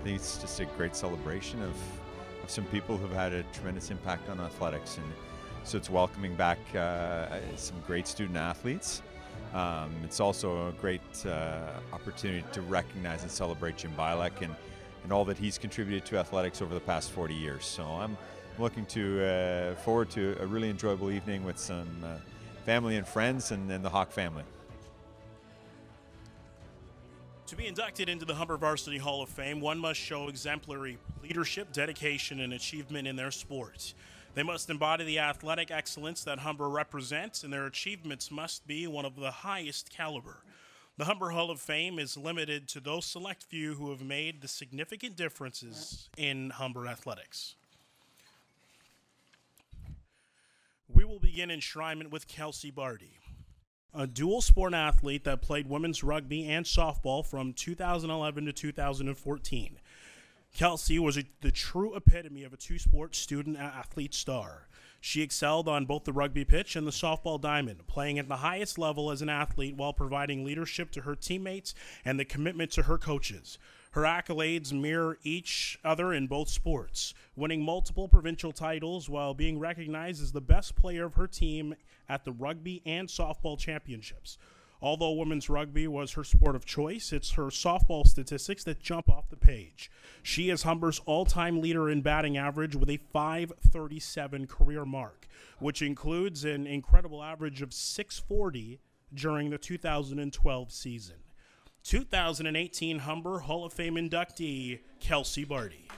think it's just a great celebration of some people who've had a tremendous impact on athletics, and so it's welcoming back some great student athletes. It's also a great opportunity to recognize and celebrate Jim BIALEK and all that he's contributed to athletics over the past 40 years. So I'm looking forward to a really enjoyable evening with some family and friends and the Hawk family. To be inducted into the Humber Varsity Hall of Fame, one must show exemplary leadership, dedication, and achievement in their sport. They must embody the athletic excellence that Humber represents, and their achievements must be one of the highest caliber. The Humber Hall of Fame is limited to those select few who have made the significant differences in Humber athletics. We will begin enshrinement with Kelsey Barty, a dual sport athlete that played women's rugby and softball from 2011 to 2014. Kelsey was the true epitome of a two-sport student athlete star. She excelled on both the rugby pitch and the softball diamond, playing at the highest level as an athlete while providing leadership to her teammates and the commitment to her coaches. Her accolades mirror each other in both sports, winning multiple provincial titles while being recognized as the best player of her team at the rugby and softball championships. Although women's rugby was her sport of choice, it's her softball statistics that jump off the page. She is Humber's all-time leader in batting average with a .537 career mark, which includes an incredible average of .640 during the 2012 season. 2018 Humber Hall of Fame inductee, Kelsey Barty.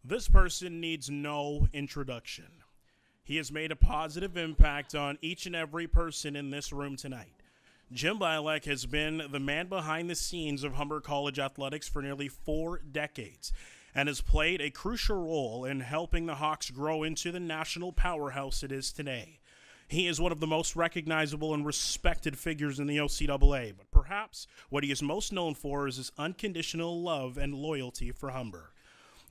This person needs no introduction. He has made a positive impact on each and every person in this room tonight. Jim BIALEK has been the man behind the scenes of Humber College athletics for nearly 4 decades and has played a crucial role in helping the Hawks grow into the national powerhouse it is today. He is one of the most recognizable and respected figures in the OCAA, but perhaps what he is most known for is his unconditional love and loyalty for Humber.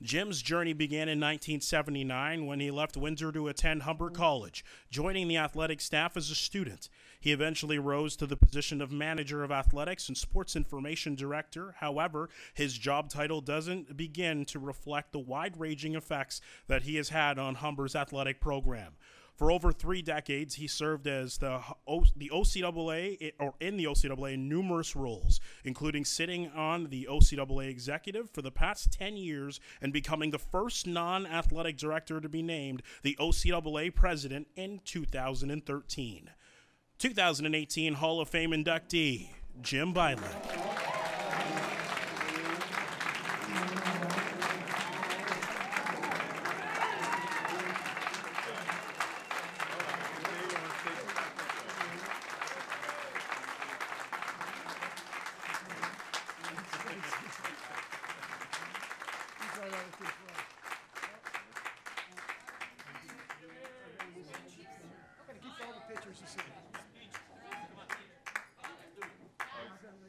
Jim's journey began in 1979 when he left Windsor to attend Humber College, joining the athletic staff as a student. He eventually rose to the position of manager of athletics and sports information director. However, his job title doesn't begin to reflect the wide-ranging effects that he has had on Humber's athletic program. For over 3 decades, he served as the OCAA, or in the OCAA, in numerous roles, including sitting on the OCAA executive for the past 10 years and becoming the first non-athletic director to be named the OCAA president in 2013. 2018 Hall of Fame inductee, Jim BIALEK.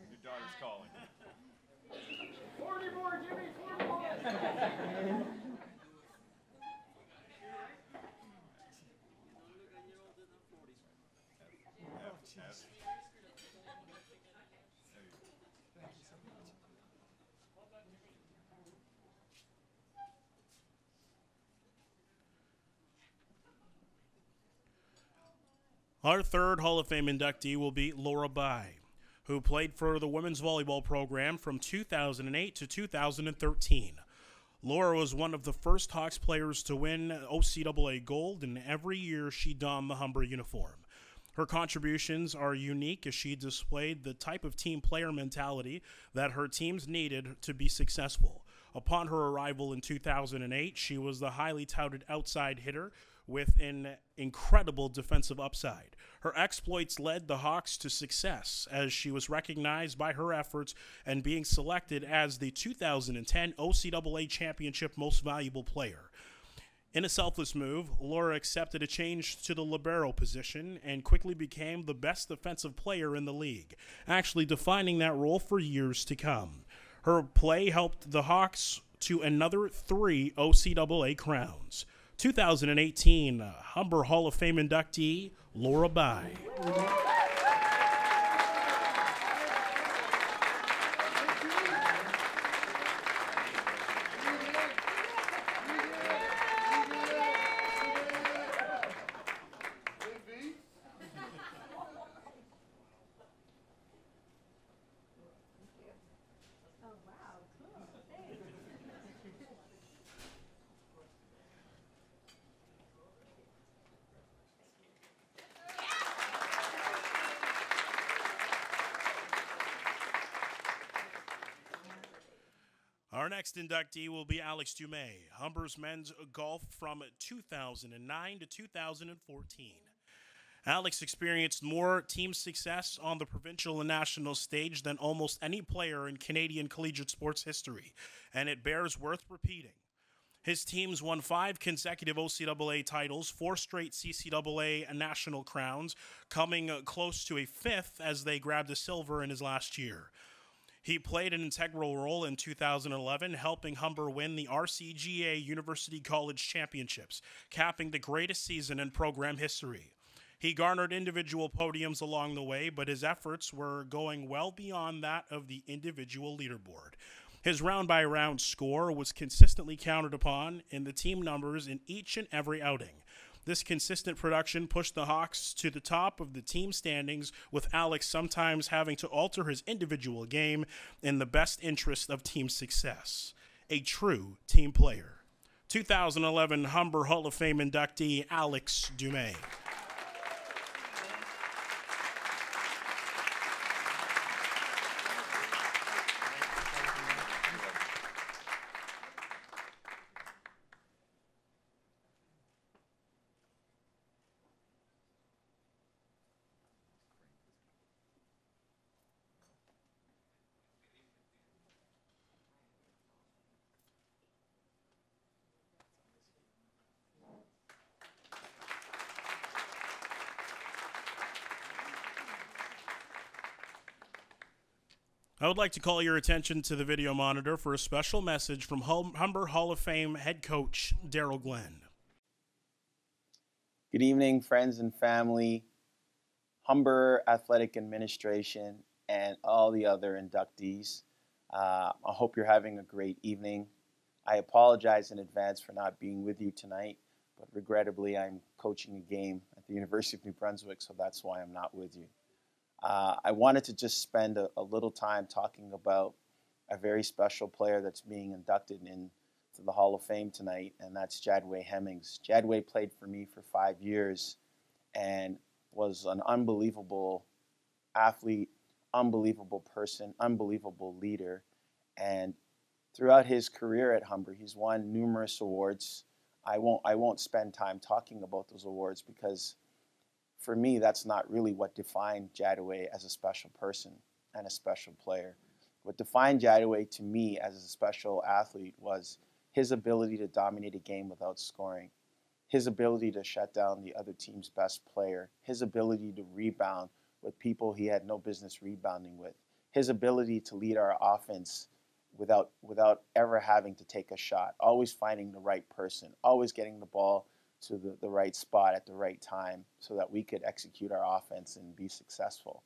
Your daughter's calling. 40 more, Jimmy, 40 more. Our third Hall of Fame inductee will be Laura Bai, who played for the women's volleyball program from 2008 to 2013. Laura was one of the first Hawks players to win OCAA gold, and every year she donned the Humber uniform. Her contributions are unique as she displayed the type of team player mentality that her teams needed to be successful. Upon her arrival in 2008, she was the highly touted outside hitter with an incredible defensive upside. Her exploits led the Hawks to success as she was recognized by her efforts and being selected as the 2010 OCAA Championship Most Valuable Player. In a selfless move, Laura accepted a change to the libero position and quickly became the best defensive player in the league, actually defining that role for years to come. Her play helped the Hawks to another 3 OCAA crowns. 2018 Humber Hall of Fame inductee, Laura Bai. Our next inductee will be Alex Dumais, Humber's men's golf from 2009 to 2014. Alex experienced more team success on the provincial and national stage than almost any player in Canadian collegiate sports history, and it bears worth repeating. His teams won 5 consecutive OCAA titles, 4 straight CCAA national crowns, coming close to a 5th as they grabbed a silver in his last year. He played an integral role in 2011, helping Humber win the RCGA University College Championships, capping the greatest season in program history. He garnered individual podiums along the way, but his efforts were going well beyond that of the individual leaderboard. His round-by-round score was consistently counted upon in the team numbers in each and every outing. This consistent production pushed the Hawks to the top of the team standings, with Alex sometimes having to alter his individual game in the best interest of team success. A true team player. 2011 Humber Hall of Fame inductee Alex Dumais. I would like to call your attention to the video monitor for a special message from Humber Hall of Fame head coach DARRELL Glenn. Good evening, friends and family, Humber Athletic Administration, and all the other inductees. I hope you're having a great evening. I apologize in advance for not being with you tonight, but regrettably I'm coaching a game at the University of New Brunswick, so that's why I'm not with you. I wanted to just spend a little time talking about a very special player that's being inducted into the Hall of Fame tonight, and that's Jadway Hemmings. Jadway played for me for 5 years and was an unbelievable athlete, unbelievable person, unbelievable leader. And throughout his career at Humber, he's won numerous awards. I won't spend time talking about those awards because for me, that's not really what defined Jadway as a special person and a special player. What defined Jadway to me as a special athlete was his ability to dominate a game without scoring, his ability to shut down the other team's best player, his ability to rebound with people he had no business rebounding with, his ability to lead our offense without ever having to take a shot, always finding the right person, always getting the ball to the right spot at the right time so that we could execute our offense and be successful.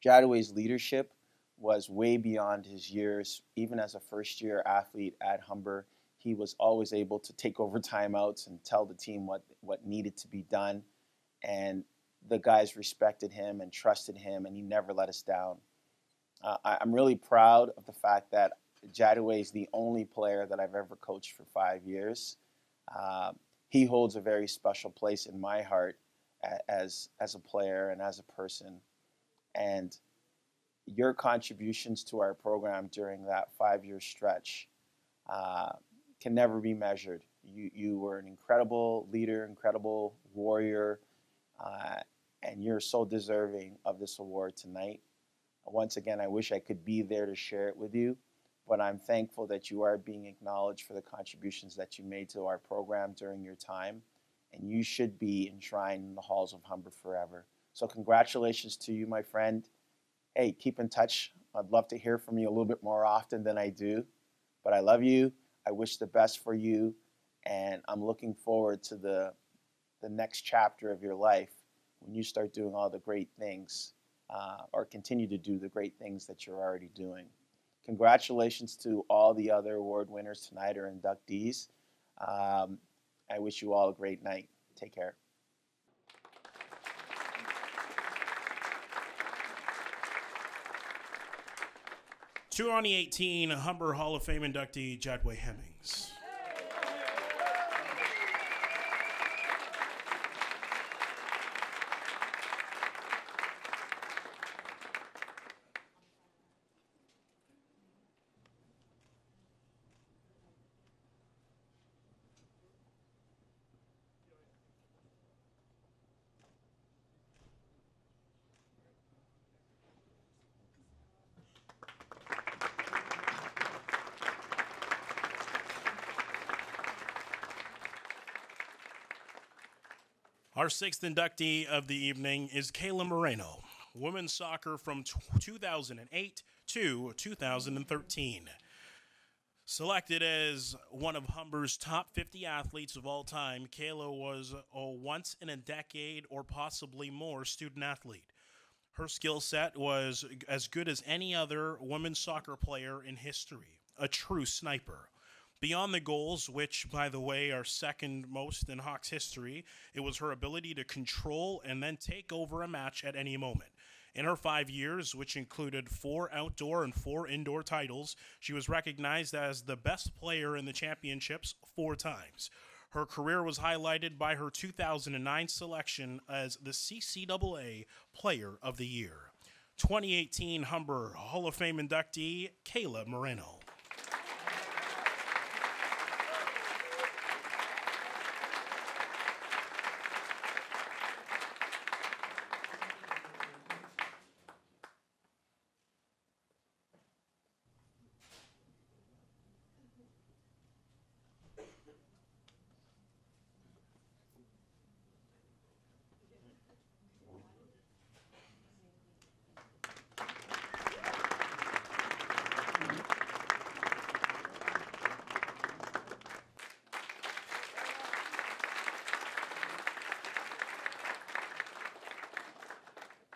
Jadway's leadership was way beyond his years. Even as a first-year athlete at Humber, he was always able to take over timeouts and tell the team what needed to be done. And the guys respected him and trusted him, and he never let us down. I'm really proud of the fact that Jadway is the only player that I've ever coached for 5 years. He holds a very special place in my heart as a player and as a person. And your contributions to our program during that 5-year stretch can never be measured. You were an incredible leader, incredible warrior, and you're so deserving of this award tonight. Once again, I wish I could be there to share it with you, but I'm thankful that you are being acknowledged for the contributions that you made to our program during your time, and you should be enshrined in the halls of Humber forever. So congratulations to you, my friend. Hey, keep in touch. I'd love to hear from you a little bit more often than I do, but I love you. I wish the best for you, and I'm looking forward to the next chapter of your life when you start doing all the great things, or continue to do the great things that you're already doing. Congratulations to all the other award winners tonight or inductees. I wish you all a great night. Take care. To 2018 Humber Hall of Fame inductee Jadway Hemmings. Our sixth inductee of the evening is KEYLA MORENO, women's soccer from 2008 to 2013. Selected as one of Humber's top 50 athletes of all time, KEYLA was a once-in-a-decade or possibly more student athlete. Her skill set was as good as any other women's soccer player in history, a true sniper. Beyond the goals, which, by the way, are second most in Hawks history, it was her ability to control and then take over a match at any moment. In her 5 years, which included 4 outdoor and 4 indoor titles, she was recognized as the best player in the championships 4 times. Her career was highlighted by her 2009 selection as the CCAA Player of the Year. 2018 Humber Hall of Fame inductee, KEYLA MORENO.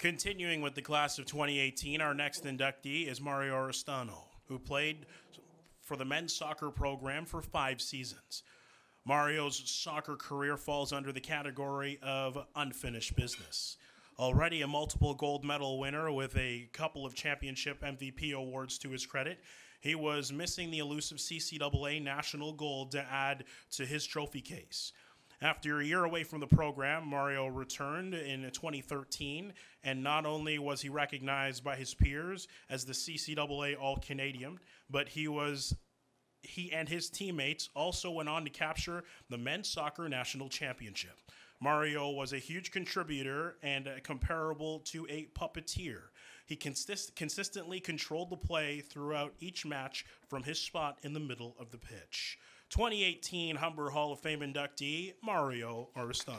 Continuing with the class of 2018, our next inductee is Mario Aristano, who played for the men's soccer program for 5 seasons. Mario's soccer career falls under the category of unfinished business. Already a multiple gold medal winner with a couple of championship MVP awards to his credit, he was missing the elusive CCAA national gold to add to his trophy case. After a year away from the program, Mario returned in 2013, and not only was he recognized by his peers as the CCAA All-Canadian, but he and his teammates also went on to capture the men's soccer national championship. Mario was a huge contributor and comparable to a puppeteer. He consistently controlled the play throughout each match from his spot in the middle of the pitch. 2018 Humber Hall of Fame inductee, Mario Aristano.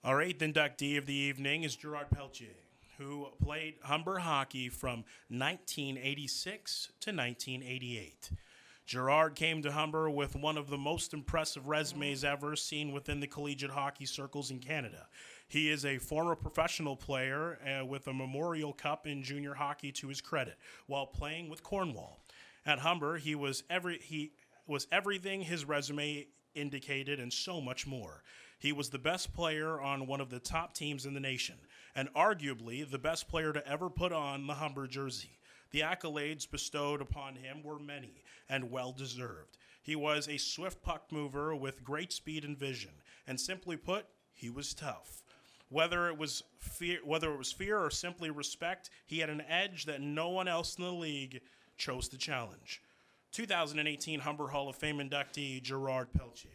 Our eighth inductee of the evening is Gerard Peltier, who played Humber hockey from 1986 to 1988. Gerard came to Humber with one of the most impressive resumes ever seen within the collegiate hockey circles in Canada. He is a former professional player with a Memorial Cup in junior hockey to his credit, while playing with Cornwall. At Humber, he was everything his resume indicated and so much more. He was the best player on one of the top teams in the nation, and arguably the best player to ever put on the Humber jersey. The accolades bestowed upon him were many and well-deserved. He was a swift puck mover with great speed and vision, and simply put, he was tough. Whether it was fear or simply respect, he had an edge that no one else in the league chose to challenge. 2018 Humber Hall of Fame inductee Gerard Peltier.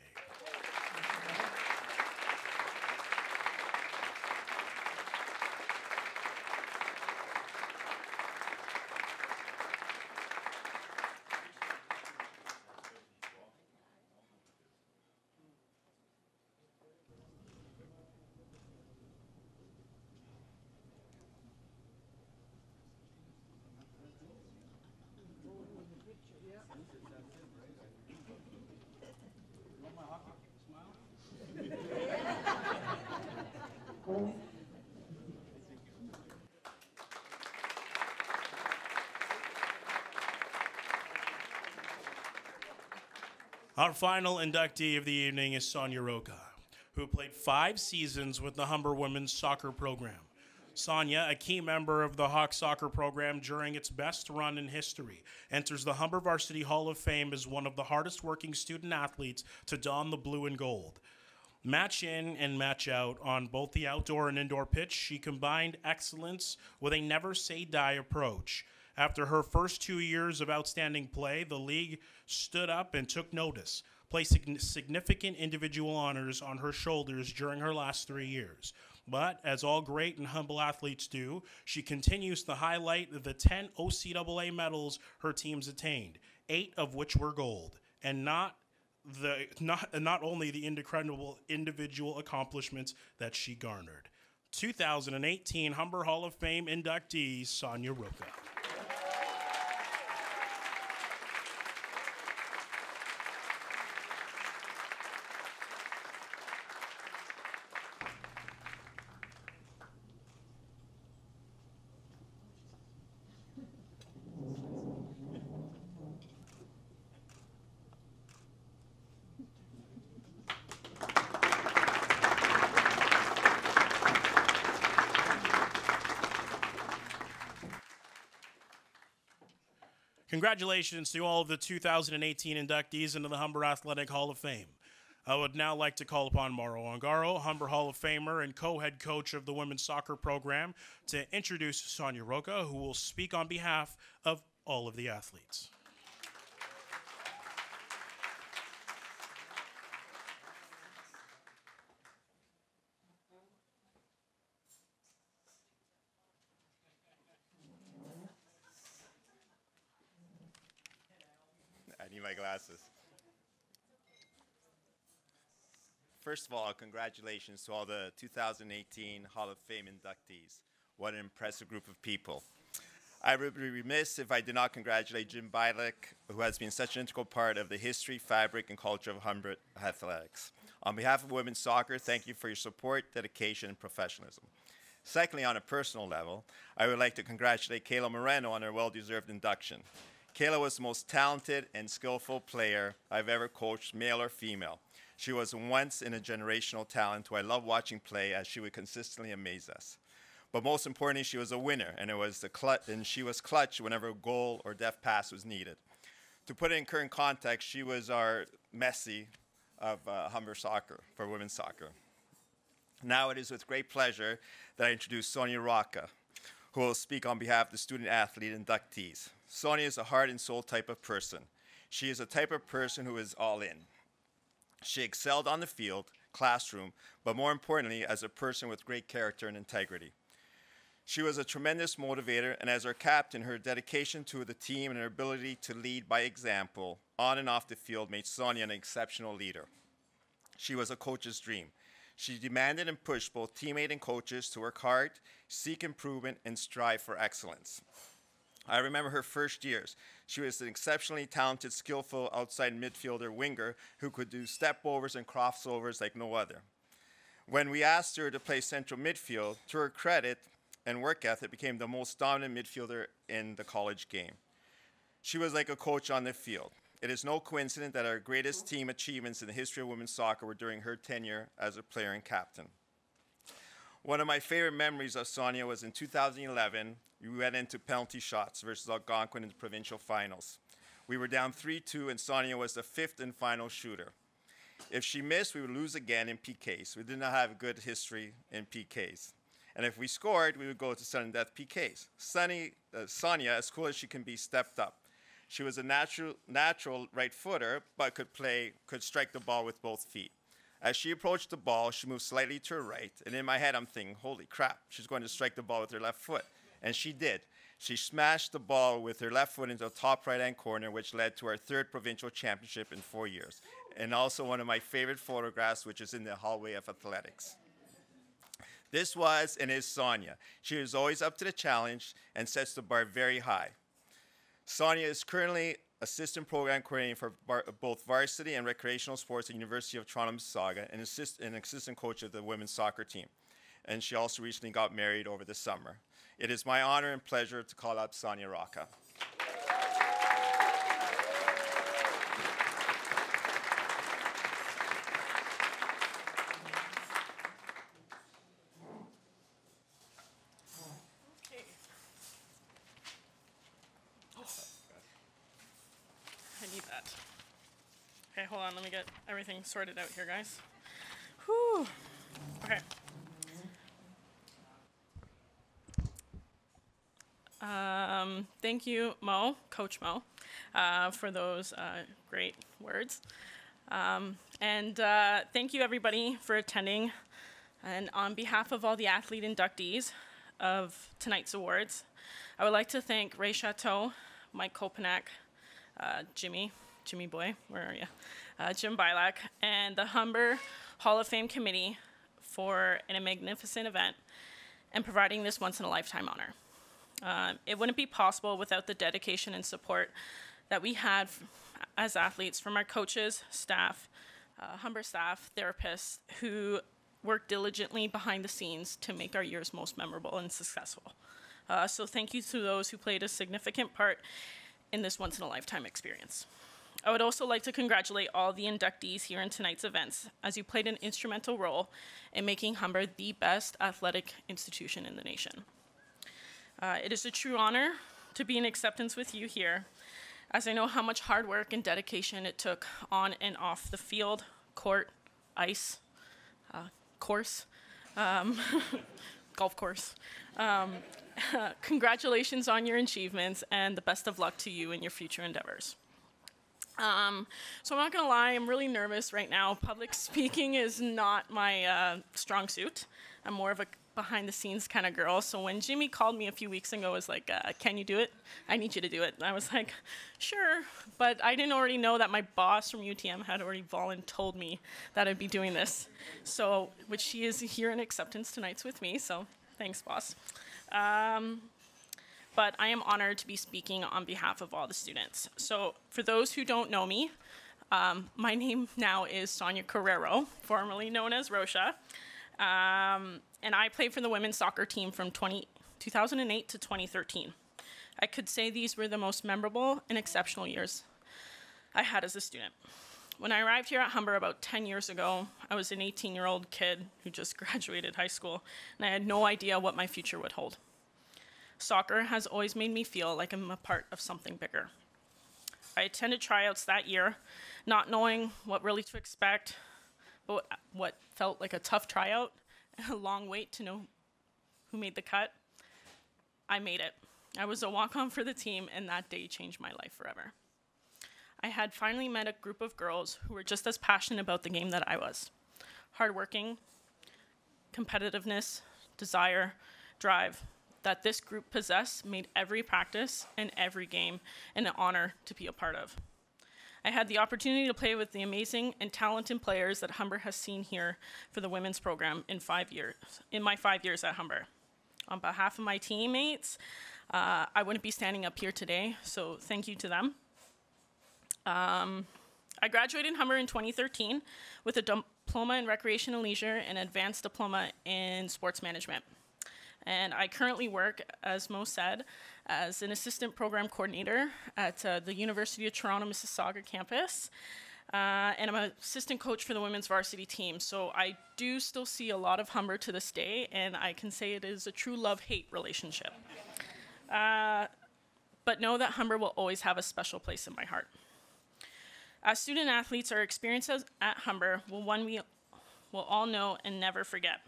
Our final inductee of the evening is Sonia ROCHA, who played 5 seasons with the Humber women's soccer program. Sonia, a key member of the Hawk soccer program during its best run in history, enters the Humber Varsity Hall of Fame as one of the hardest working student athletes to don the blue and gold. Match in and match out on both the outdoor and indoor pitch, she combined excellence with a never-say-die approach. After her first 2 years of outstanding play, the league stood up and took notice, placing significant individual honors on her shoulders during her last 3 years. But, as all great and humble athletes do, she continues to highlight the 10 OCAA medals her teams attained, 8 of which were gold, and not only the incredible individual accomplishments that she garnered. 2018 Humber Hall of Fame inductee Sonia ROCHA. Congratulations to all of the 2018 inductees into the Humber Athletic Hall of Fame. I would now like to call upon MAURO ONGARO, Humber Hall of Famer and co-head coach of the women's soccer program, to introduce Sonia ROCHA, who will speak on behalf of all of the athletes. I need my glasses. First of all, congratulations to all the 2018 Hall of Fame inductees. What an impressive group of people. I would be remiss if I did not congratulate Jim BIALEK, who has been such an integral part of the history, fabric, and culture of Humber athletics. On behalf of women's soccer, thank you for your support, dedication, and professionalism. Secondly, on a personal level, I would like to congratulate KEYLA MORENO on her well-deserved induction. KEYLA was the most talented and skillful player I've ever coached, male or female. She was a once-in-a-generational talent who I love watching play, as she would consistently amaze us. But most importantly, she was a winner, and she was clutch whenever a goal or deft pass was needed. To put it in current context, she was our Emcee of Humber soccer, for women's soccer. Now it is with great pleasure that I introduce Sonia ROCHA, who will speak on behalf of the student-athlete inductees. Sonia is a heart and soul type of person. She is a type of person who is all in. She excelled on the field, classroom, but more importantly, as a person with great character and integrity. She was a tremendous motivator, and as our captain, her dedication to the team and her ability to lead by example on and off the field made Sonia an exceptional leader. She was a coach's dream. She demanded and pushed both teammates and coaches to work hard, seek improvement, and strive for excellence. I remember her first years. She was an exceptionally talented, skillful outside midfielder winger who could do step-overs and crossovers like no other. When we asked her to play central midfield, to her credit and work ethic, became the most dominant midfielder in the college game. She was like a coach on the field. It is no coincidence that our greatest team achievements in the history of women's soccer were during her tenure as a player and captain. One of my favorite memories of Sonia was in 2011, we went into penalty shots versus Algonquin in the provincial finals. We were down 3-2 and Sonia was the 5th and final shooter. If she missed, we would lose again in PKs. We did not have a good history in PKs. And if we scored, we would go to sudden death PKs. Sonia, as cool as she can be, stepped up. She was a natural right footer, but could strike the ball with both feet. As she approached the ball, she moved slightly to her right, and in my head I'm thinking, holy crap, she's going to strike the ball with her left foot. And she did. She smashed the ball with her left foot into the top right-hand corner, which led to our 3rd provincial championship in 4 years. And also one of my favorite photographs, which is in the hallway of athletics. This was and is Sonia. She is always up to the challenge and sets the bar very high. Sonia is currently assistant program coordinator for both varsity and recreational sports at University of Toronto Mississauga and an assistant coach of the women's soccer team. And she also recently got married over the summer. It is my honor and pleasure to call up Sonia ROCHA. Okay, hold on, let me get everything sorted out here, guys. Whew. Okay. Thank you, Mo, Coach Mo, for those great words. Thank you, everybody, for attending. And on behalf of all the athlete inductees of tonight's awards, I would like to thank Ray CHATEAU, Mike Kopanak, Jimmy Boy, where are you? Jim BIALEK, and the Humber Hall of Fame Committee for a magnificent event and providing this once-in-a-lifetime honor. It wouldn't be possible without the dedication and support that we had as athletes from our coaches, staff, Humber staff, therapists, who worked diligently behind the scenes to make our years most memorable and successful. So thank you to those who played a significant part in this once-in-a-lifetime experience. I would also like to congratulate all the inductees here in tonight's events, as you played an instrumental role in making Humber the best athletic institution in the nation. It is a true honor to be in acceptance with you here, as I know how much hard work and dedication it took on and off the field, court, ice, course, golf course. Congratulations on your achievements, and the best of luck to you in your future endeavors. So I'm not gonna lie, I'm really nervous right now. Public speaking is not my strong suit. I'm more of a behind the scenes kind of girl. So when Jimmy called me a few weeks ago, was like, can you do it? I need you to do it. And I was like, sure. But I didn't already know that my boss from UTM had already told me that I'd be doing this. So, which she is here in acceptance tonight's with me. So thanks, boss. But I am honored to be speaking on behalf of all the students. So for those who don't know me, my name now is Sonia Carrero, formerly known as ROCHA. And I played for the women's soccer team from 2008 to 2013. I could say these were the most memorable and exceptional years I had as a student. When I arrived here at Humber about 10 years ago, I was an 18-year-old kid who just graduated high school, and I had no idea what my future would hold. Soccer has always made me feel like I'm a part of something bigger. I attended tryouts that year, not knowing what really to expect, but what felt like a tough tryout and a long wait to know who made the cut. I made it. I was a walk-on for the team, and that day changed my life forever. I had finally met a group of girls who were just as passionate about the game that I was. Hardworking, competitiveness, desire, drive, that this group possessed made every practice and every game an honor to be a part of. I had the opportunity to play with the amazing and talented players that Humber has seen here for the women's program in my 5 years at Humber. On behalf of my teammates, I wouldn't be standing up here today, so thank you to them. I graduated Humber in 2013 with a diploma in recreation and leisure and advanced diploma in sports management. And I currently work, as Mo said, as an assistant program coordinator at the University of Toronto Mississauga campus. And I'm an assistant coach for the women's varsity team. So I do still see a lot of Humber to this day, and I can say it is a true love-hate relationship. But know that Humber will always have a special place in my heart. As student athletes, our experiences at Humber will one we will all know and never forget.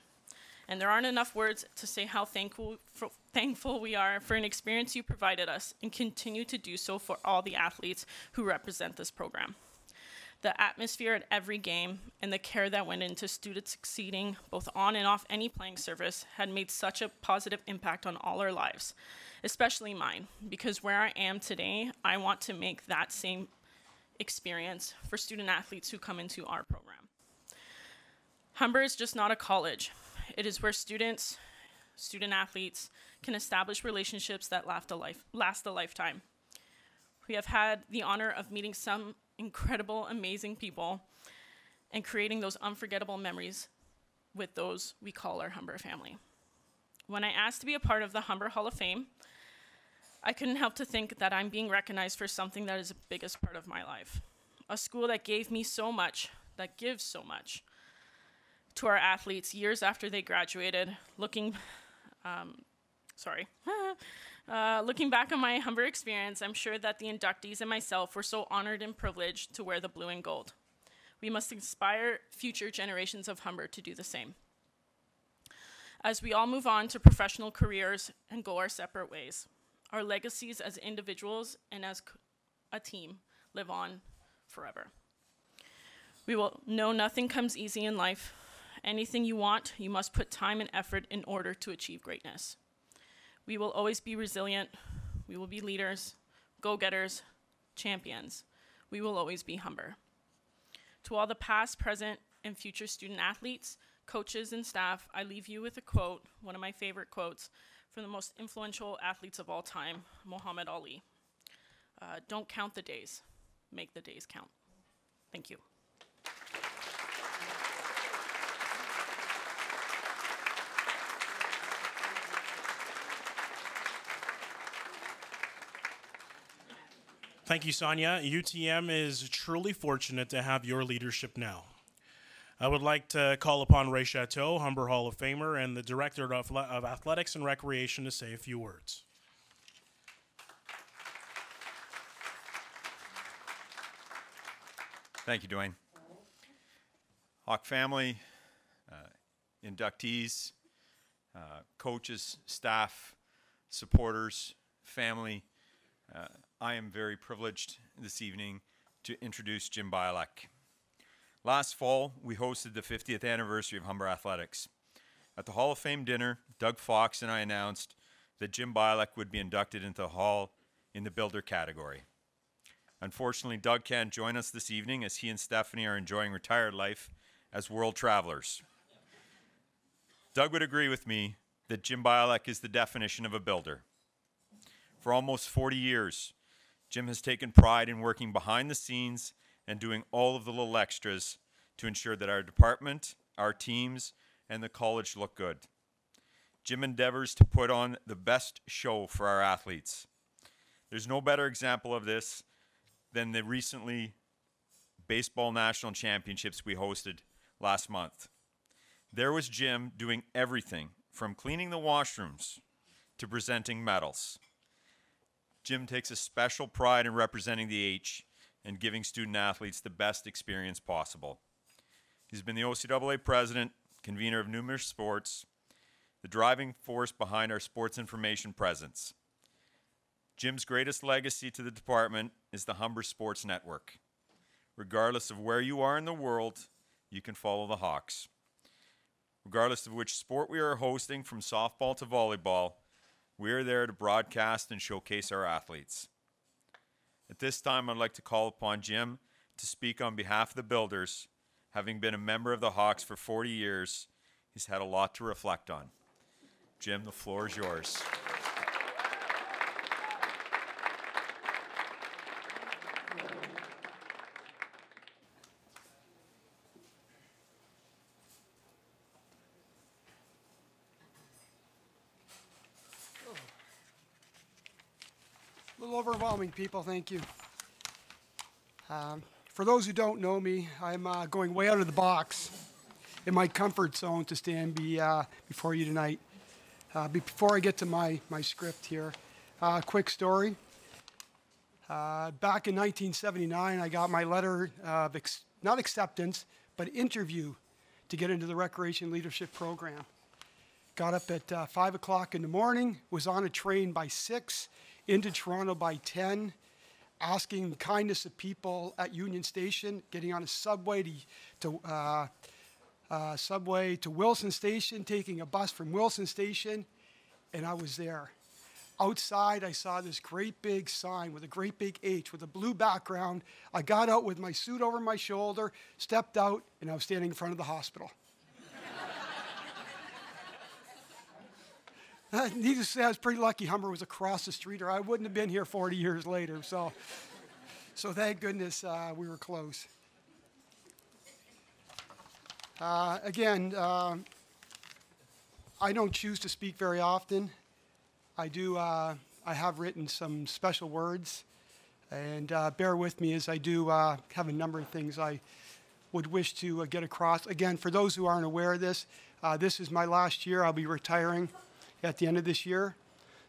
And there aren't enough words to say how thankful we are for an experience you provided us and continue to do so for all the athletes who represent this program. The atmosphere at every game and the care that went into students succeeding both on and off any playing surface had made such a positive impact on all our lives, especially mine, because where I am today, I want to make that same experience for student athletes who come into our program. Humber is just not a college. It is where student athletes can establish relationships that last a lifetime. We have had the honor of meeting some incredible, amazing people and creating those unforgettable memories with those we call our Humber family. When I asked to be a part of the Humber Hall of Fame, I couldn't help to think that I'm being recognized for something that is the biggest part of my life. A school that gave me so much, that gives so much to our athletes years after they graduated. Looking back on my Humber experience, I'm sure that the inductees and myself were so honored and privileged to wear the blue and gold. We must inspire future generations of Humber to do the same. As we all move on to professional careers and go our separate ways, our legacies as individuals and as a team live on forever. We will know nothing comes easy in life. Anything you want, you must put time and effort in order to achieve greatness. We will always be resilient. We will be leaders, go-getters, champions. We will always be Humber. To all the past, present, and future student athletes, coaches, and staff, I leave you with a quote, one of my favorite quotes, from the most influential athletes of all time, Muhammad Ali. Don't count the days, make the days count. Thank you. Thank you, Sonia. UTM is truly fortunate to have your leadership now. I would like to call upon Ray CHATEAU, Humber Hall of Famer and the Director of Athletics and Recreation, to say a few words. Thank you, DUAINE. Hawk family, inductees, coaches, staff, supporters, family, I am very privileged this evening to introduce Jim BIALEK. Last fall, we hosted the 50th anniversary of Humber Athletics. At the Hall of Fame dinner, Doug Fox and I announced that Jim BIALEK would be inducted into the Hall in the Builder category. Unfortunately, Doug can't join us this evening as he and Stephanie are enjoying retired life as world travelers. Doug would agree with me that Jim BIALEK is the definition of a builder. For almost 40 years, Jim has taken pride in working behind the scenes and doing all of the little extras to ensure that our department, our teams, and the college look good. Jim endeavors to put on the best show for our athletes. There's no better example of this than the recently baseball national championships we hosted last month. There was Jim doing everything from cleaning the washrooms to presenting medals. Jim takes a special pride in representing the H and giving student athletes the best experience possible. He's been the OCAA president, convener of numerous sports, the driving force behind our sports information presence. Jim's greatest legacy to the department is the Humber Sports Network. Regardless of where you are in the world, you can follow the Hawks. Regardless of which sport we are hosting, from softball to volleyball, we are there to broadcast and showcase our athletes. At this time, I'd like to call upon Jim to speak on behalf of the Builders. Having been a member of the Hawks for 40 years, he's had a lot to reflect on. Jim, the floor is yours. little overwhelming, people. Thank you. For those who don't know me, I'm going way out of the box in my comfort zone to stand before you tonight. Before I get to my script here, quick story. Back in 1979, I got my letter of, not acceptance, but interview to get into the Recreation Leadership Program. Got up at 5 o'clock in the morning, was on a train by 6, into Toronto by 10, asking the kindness of people at Union Station, getting on a subway to Wilson Station, taking a bus from Wilson Station, and I was there. Outside, I saw this great big sign with a great big H with a blue background. I got out with my suit over my shoulder, stepped out, and I was standing in front of the hospital. Needless to say, I was pretty lucky Humber was across the street, or I wouldn't have been here 40 years later. So thank goodness we were close. Again, I don't choose to speak very often. I have written some special words, and bear with me as I do have a number of things I would wish to get across. Again, for those who aren't aware of this is my last year. I'll be retiring at the end of this year.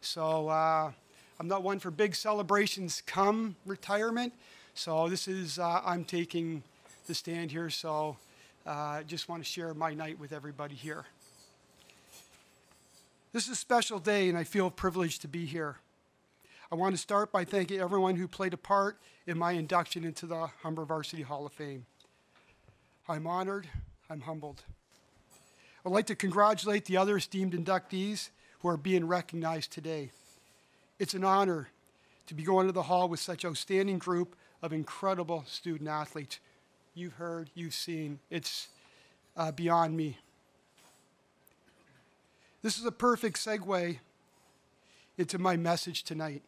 So I'm not one for big celebrations come retirement. So this is, I'm taking the stand here. So I just want to share my night with everybody here. This is a special day, and I feel privileged to be here. I want to start by thanking everyone who played a part in my induction into the Humber Varsity Hall of Fame. I'm honored, I'm humbled. I'd like to congratulate the other esteemed inductees who are being recognized today. It's an honor to be going to the hall with such an outstanding group of incredible student athletes. You've heard, you've seen, it's beyond me. This is a perfect segue into my message tonight.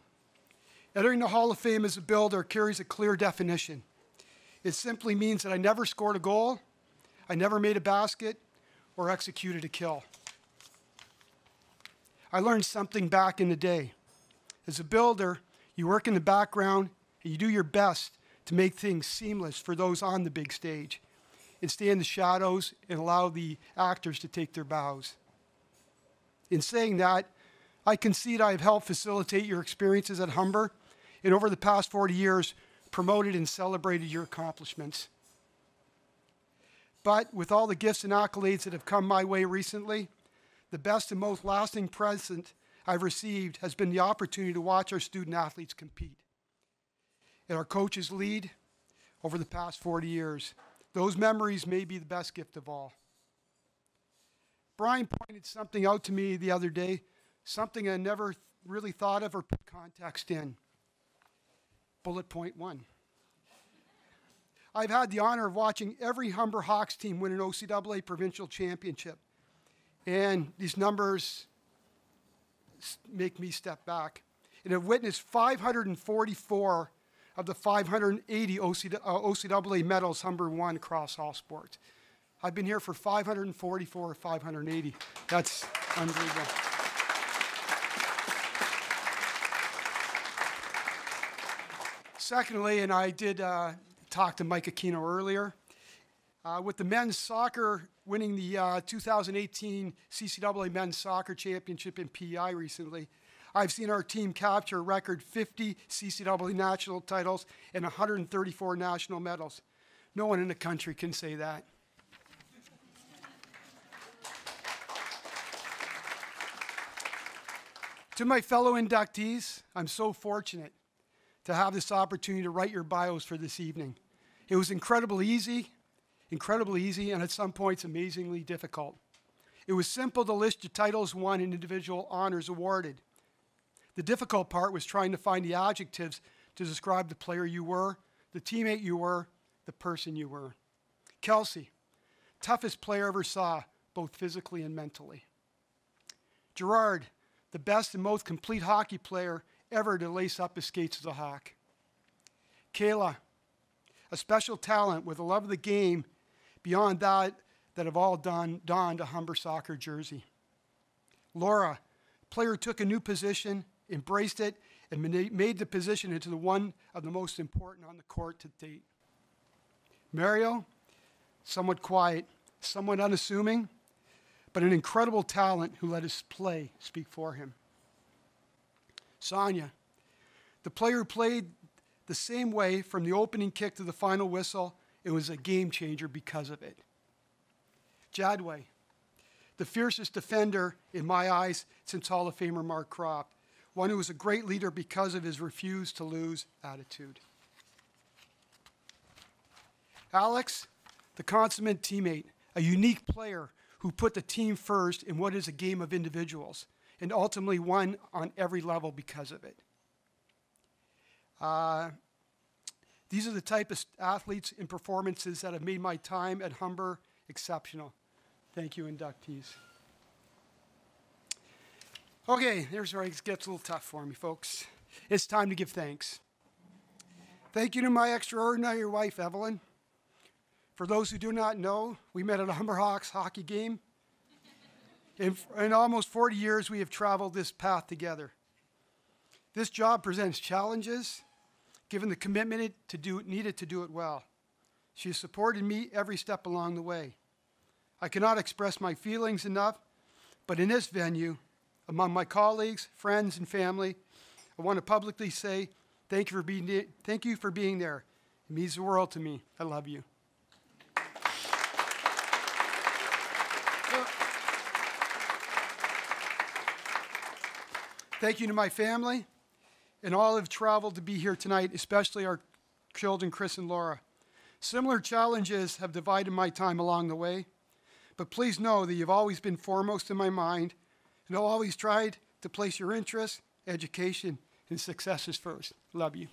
Entering the Hall of Fame as a builder carries a clear definition. It simply means that I never scored a goal, I never made a basket, or executed a kill. I learned something back in the day. As a builder, you work in the background and you do your best to make things seamless for those on the big stage and stay in the shadows and allow the actors to take their bows. In saying that, I concede I have helped facilitate your experiences at Humber, and over the past 40 years, promoted and celebrated your accomplishments. But with all the gifts and accolades that have come my way recently, the best and most lasting present I've received has been the opportunity to watch our student athletes compete and our coaches lead over the past 40 years. Those memories may be the best gift of all. Brian pointed something out to me the other day, something I never really thought of or put context in. Bullet point 1. I've had the honor of watching every Humber Hawks team win an OCAA provincial championship. And these numbers make me step back. And have witnessed 544 of the 580 OCAA medals Humber won across all sports. I've been here for 544 or 580. That's unbelievable. Secondly, and I did talk to Mike Aquino earlier, with the men's soccer winning the 2018 CCAA Men's Soccer Championship in PEI recently, I've seen our team capture a record 50 CCAA national titles and 134 national medals. No one in the country can say that. To my fellow inductees, I'm so fortunate to have this opportunity to write your bios for this evening. It was incredibly easy, and at some points amazingly difficult. It was simple to list your titles won and individual honors awarded. The difficult part was trying to find the adjectives to describe the player you were, the teammate you were, the person you were. Kelsey, toughest player I ever saw, both physically and mentally. Gerard, the best and most complete hockey player ever to lace up his skates as a Hawk. KEYLA, a special talent with a love of the game beyond that have all donned a Humber soccer jersey. Laura, player who took a new position, embraced it, and made the position into the one of the most important on the court to date. Mario, somewhat quiet, somewhat unassuming, but an incredible talent who let his play speak for him. Sonia, the player who played the same way from the opening kick to the final whistle. It was a game changer because of it. Jadway, the fiercest defender in my eyes since Hall of Famer Mark Croft, one who was a great leader because of his refuse to lose attitude. Alex, the consummate teammate, a unique player who put the team first in what is a game of individuals and ultimately won on every level because of it. These are the type of athletes and performances that have made my time at Humber exceptional. Thank you, inductees. Okay, here's where it gets a little tough for me, folks. It's time to give thanks. Thank you to my extraordinary wife, Evelyn. For those who do not know, we met at a Humber Hawks hockey game. In almost 40 years, we have traveled this path together. This job presents challenges, given the commitment needed to do it well. She has supported me every step along the way. I cannot express my feelings enough, but in this venue, among my colleagues, friends, and family, I want to publicly say thank you for being there. It means the world to me. I love you. Thank you to my family and all who have traveled to be here tonight, especially our children, Chris and Laura. Similar challenges have divided my time along the way, but please know that you've always been foremost in my mind, and I've always tried to place your interests, education, and successes first. Love you.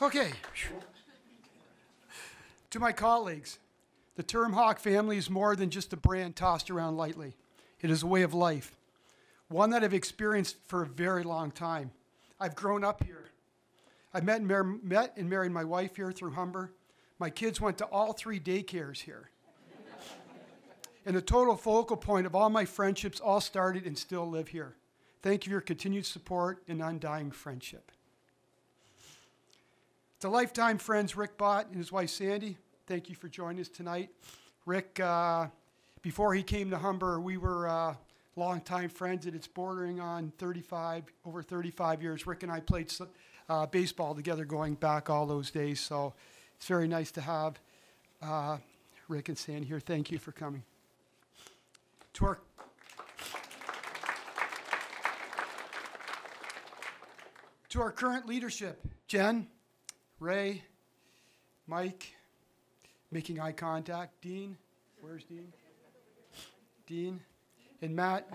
Okay. To my colleagues, the term Hawk family is more than just a brand tossed around lightly. It is a way of life, one that I've experienced for a very long time. I've grown up here. I met and married my wife here through Humber. My kids went to all 3 daycares here. And the total focal point of all my friendships all started and still live here. Thank you for your continued support and undying friendship. To lifetime friends Rick Bott and his wife Sandy, thank you for joining us tonight. Rick, before he came to Humber, we were longtime friends, and it's bordering on over 35 years. Rick and I played baseball together going back all those days, so it's very nice to have Rick and Sandy here. Thank you for coming. To our current leadership, Jen, Ray, Mike, making eye contact, Dean, where's Dean? Dean, and Matt,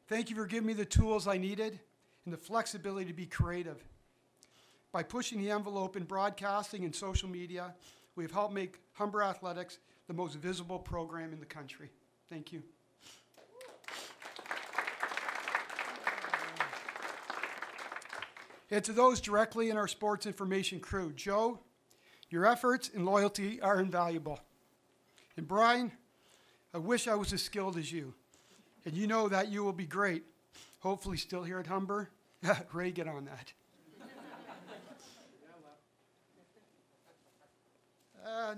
thank you for giving me the tools I needed and the flexibility to be creative. By pushing the envelope in broadcasting and social media, we have helped make Humber Athletics the most visible program in the country. Thank you. And to those directly in our sports information crew, Joe, your efforts and loyalty are invaluable. And Brian, I wish I was as skilled as you. And you know that you will be great. Hopefully still here at Humber. Ray, get on that.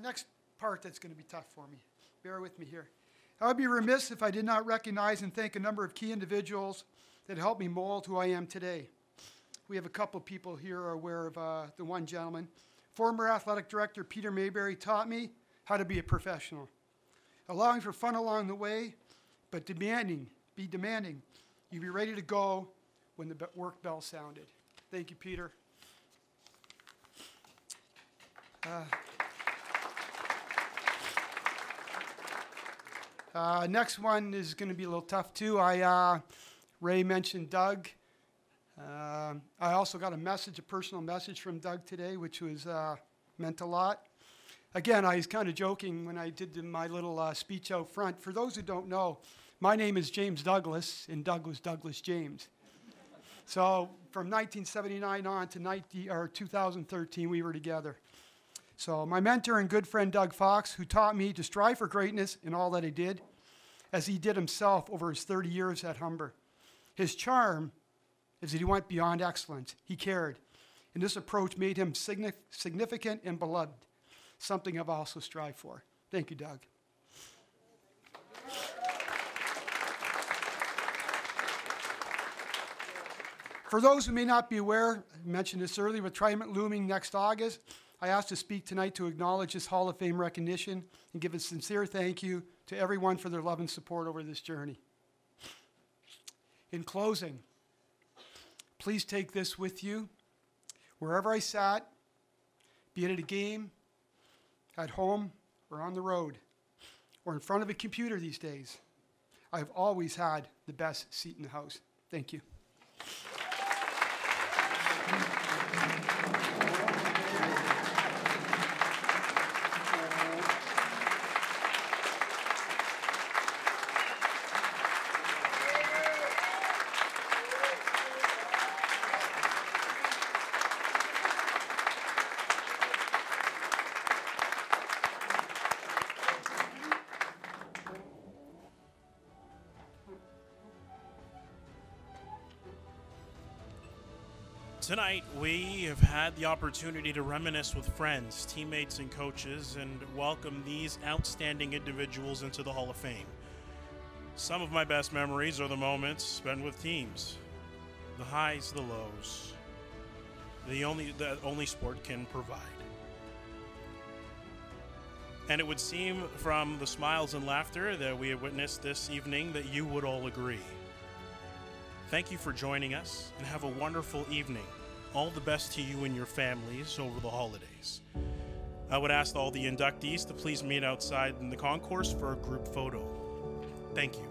Next part that's going to be tough for me. Bear with me here. I would be remiss if I did not recognize and thank a number of key individuals that helped me mold who I am today. We have a couple of people here who are aware of the one gentleman. Former athletic director Peter Mayberry taught me how to be a professional, allowing for fun along the way, but be demanding. You be ready to go when the work bell sounded. Thank you, Peter. Next one is going to be a little tough too. Ray mentioned Doug. I also got a personal message from Doug today, which was meant a lot. Again, I was kind of joking when I did my little speech out front. For those who don't know, my name is James Douglas, and Doug was Douglas James. So from 1979 on to 2013, we were together. So my mentor and good friend Doug Fox, who taught me to strive for greatness in all that I did, as he did himself over his 30 years at Humber. His charm is that he went beyond excellence. He cared. And this approach made him significant and beloved, something I've also strived for. Thank you, Doug. For those who may not be aware, I mentioned this earlier, with retirement looming next August, I asked to speak tonight to acknowledge this Hall of Fame recognition and give a sincere thank you to everyone for their love and support over this journey. In closing, please take this with you. Wherever I sat, be it at a game, at home, or on the road, or in front of a computer these days, I've always had the best seat in the house. Thank you. Tonight, we have had the opportunity to reminisce with friends, teammates, and coaches, and welcome these outstanding individuals into the Hall of Fame. Some of my best memories are the moments spent with teams, the highs, the lows, that only sport can provide. And it would seem from the smiles and laughter that we have witnessed this evening that you would all agree. Thank you for joining us, and have a wonderful evening. All the best to you and your families over the holidays. I would ask all the inductees to please meet outside in the concourse for a group photo. Thank you.